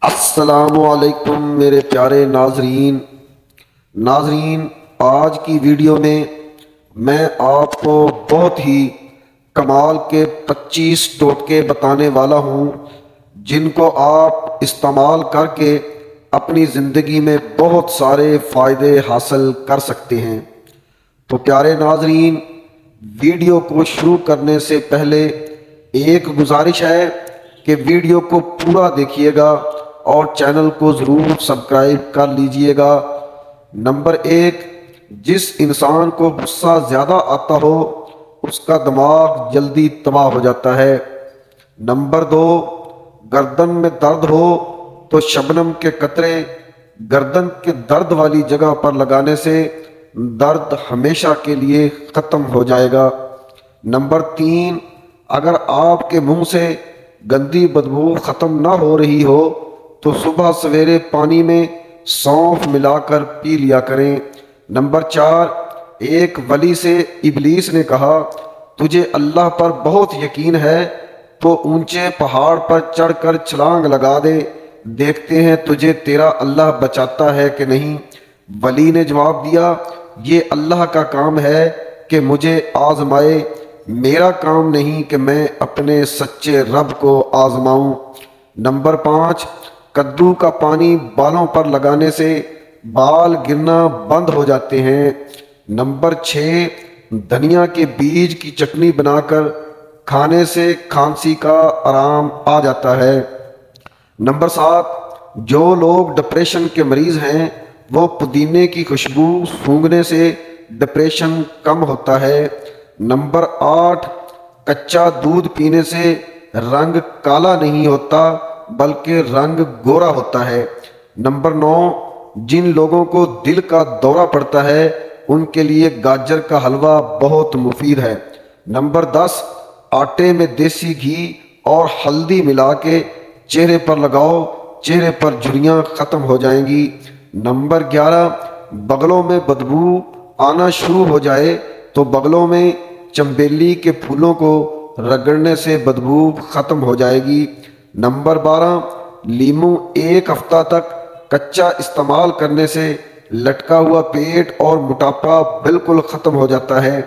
السلام علیکم میرے پیارے ناظرین، آج کی ویڈیو میں آپ کو بہت ہی کمال کے 25 ٹوٹکے بتانے والا ہوں جن کو آپ استعمال کر کے اپنی زندگی میں بہت سارے فائدے حاصل کر سکتے ہیں۔ تو پیارے ناظرین، ویڈیو کو شروع کرنے سے پہلے ایک گزارش ہے کہ ویڈیو کو پورا دیکھیے گا اور چینل کو ضرور سبسکرائب کر لیجئے گا۔ نمبر 1، جس انسان کو غصہ زیادہ آتا ہو اس کا دماغ جلدی تباہ ہو جاتا ہے۔ نمبر 2، گردن میں درد ہو تو شبنم کے قطرے گردن کے درد والی جگہ پر لگانے سے درد ہمیشہ کے لیے ختم ہو جائے گا۔ نمبر 3، اگر آپ کے منہ سے گندی بدبو ختم نہ ہو رہی ہو تو صبح سویرے پانی میں سونف ملا کر پی لیا کریں۔ نمبر 4، ایک ولی سے ابلیس نے کہا تجھے اللہ پر بہت یقین ہے تو اونچے پہاڑ پر چڑھ کر چھلانگ لگا دے، دیکھتے ہیں تجھے تیرا اللہ بچاتا ہے کہ نہیں۔ ولی نے جواب دیا یہ اللہ کا کام ہے کہ مجھے آزمائے، میرا کام نہیں کہ میں اپنے سچے رب کو آزماؤں۔ نمبر 5، کدو کا پانی بالوں پر لگانے سے بال گرنا بند ہو جاتے ہیں۔ نمبر 6، دھنیا کے بیج کی چٹنی بنا کر کھانے سے کھانسی کا آرام آ جاتا ہے۔ نمبر 7، جو لوگ ڈپریشن کے مریض ہیں وہ پودینے کی خوشبو سونگھنے سے ڈپریشن کم ہوتا ہے۔ نمبر 8، کچا دودھ پینے سے رنگ کالا نہیں ہوتا بلکہ رنگ گورا ہوتا ہے۔ نمبر 9، جن لوگوں کو دل کا دورہ پڑتا ہے ان کے لیے گاجر کا حلوہ بہت مفید ہے۔ نمبر 10، آٹے میں دیسی گھی اور ہلدی ملا کے چہرے پر لگاؤ، چہرے پر جھریاں ختم ہو جائیں گی۔ نمبر 11، بغلوں میں بدبو آنا شروع ہو جائے تو بغلوں میں چنبیلی کے پھولوں کو رگڑنے سے بدبو ختم ہو جائے گی۔ نمبر 12، لیموں ایک ہفتہ تک کچا استعمال کرنے سے لٹکا ہوا پیٹ اور موٹاپا بالکل ختم ہو جاتا ہے۔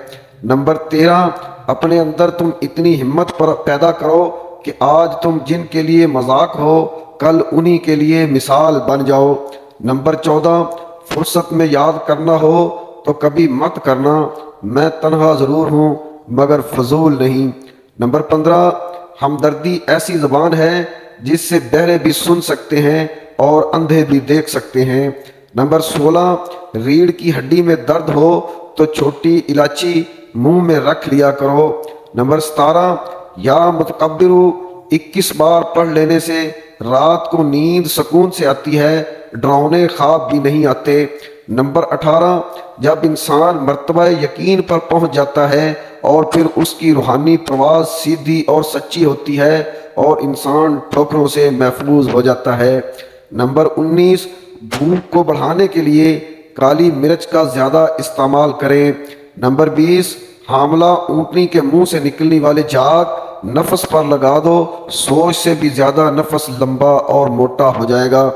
نمبر 13، اپنے اندر تم اتنی ہمت پیدا کرو کہ آج تم جن کے لیے مذاق ہو کل انہی کے لیے مثال بن جاؤ۔ نمبر 14، فرصت میں یاد کرنا ہو تو کبھی مت کرنا، میں تنہا ضرور ہوں مگر فضول نہیں۔ نمبر 15، ہمدردی ایسی زبان ہے جس سے بہرے بھی سن سکتے ہیں اور اندھے بھی دیکھ سکتے ہیں۔ نمبر 16، ریڑھ کی ہڈی میں درد ہو تو چھوٹی الائچی منہ میں رکھ لیا کرو۔ نمبر 17، یا متکبرو 21 بار پڑھ لینے سے رات کو نیند سکون سے آتی ہے، ڈراؤنے خواب بھی نہیں آتے۔ نمبر 18، جب انسان مرتبہ یقین پر پہنچ جاتا ہے اور پھر اس کی روحانی پرواز سیدھی اور سچی ہوتی ہے اور انسان ٹھوکروں سے محفوظ ہو جاتا ہے۔ نمبر 19، بھوک کو بڑھانے کے لیے کالی مرچ کا زیادہ استعمال کریں۔ نمبر 20، حاملہ اونٹنی کے منہ سے نکلنے والے جھاگ نفس پر لگا دو، سوچ سے بھی زیادہ نفس لمبا اور موٹا ہو جائے گا۔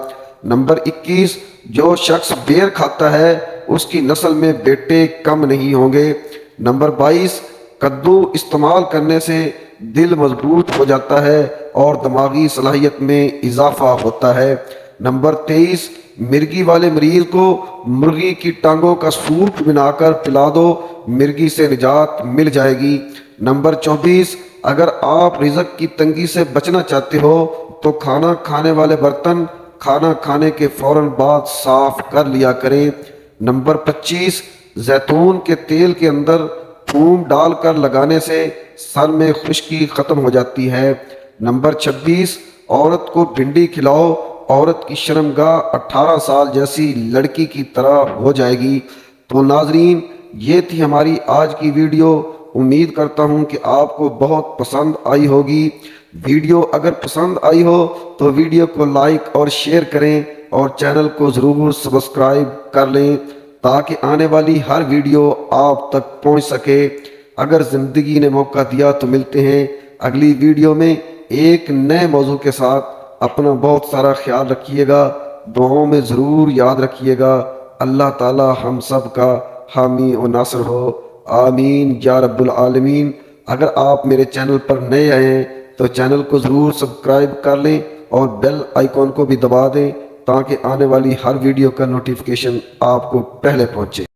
نمبر 21، جو شخص بیر کھاتا ہے اس کی نسل میں بیٹے کم نہیں ہوں گے۔ نمبر 22، کدو استعمال کرنے سے دل مضبوط ہو جاتا ہے اور دماغی صلاحیت میں اضافہ ہوتا ہے۔ نمبر 23، مرگی والے مریض کو مرغی کی ٹانگوں کا سوپ بنا کر پلا دو، مرگی سے نجات مل جائے گی۔ نمبر 24، اگر آپ رزق کی تنگی سے بچنا چاہتے ہو تو کھانا کھانے والے برتن کھانا کھانے کے فوراً بعد صاف کر لیا کریں۔ نمبر 25، زیتون کے تیل کے اندر تھوم ڈال کر لگانے سے سر میں خشکی ختم ہو جاتی ہے۔ نمبر 26، عورت کو بھنڈی کھلاؤ، عورت کی شرمگاہ 18 سال جیسی لڑکی کی طرح ہو جائے گی۔ تو ناظرین، یہ تھی ہماری آج کی ویڈیو، امید کرتا ہوں کہ آپ کو بہت پسند آئی ہوگی۔ ویڈیو اگر پسند آئی ہو تو ویڈیو کو لائک اور شیئر کریں اور چینل کو ضرور سبسکرائب کر لیں تاکہ آنے والی ہر ویڈیو آپ تک پہنچ سکے۔ اگر زندگی نے موقع دیا تو ملتے ہیں اگلی ویڈیو میں ایک نئے موضوع کے ساتھ۔ اپنا بہت سارا خیال رکھیے گا، دعاؤں میں ضرور یاد رکھیے گا۔ اللہ تعالی ہم سب کا حامی و ناصر ہو، آمین یا رب العالمین۔ اگر آپ میرے چینل پر نئے آئے ہیں تو چینل کو ضرور سبسکرائب کر لیں اور بیل آئیکن کو بھی دبا دیں تاکہ آنے والی ہر ویڈیو کا نوٹیفیکیشن آپ کو پہلے پہنچے۔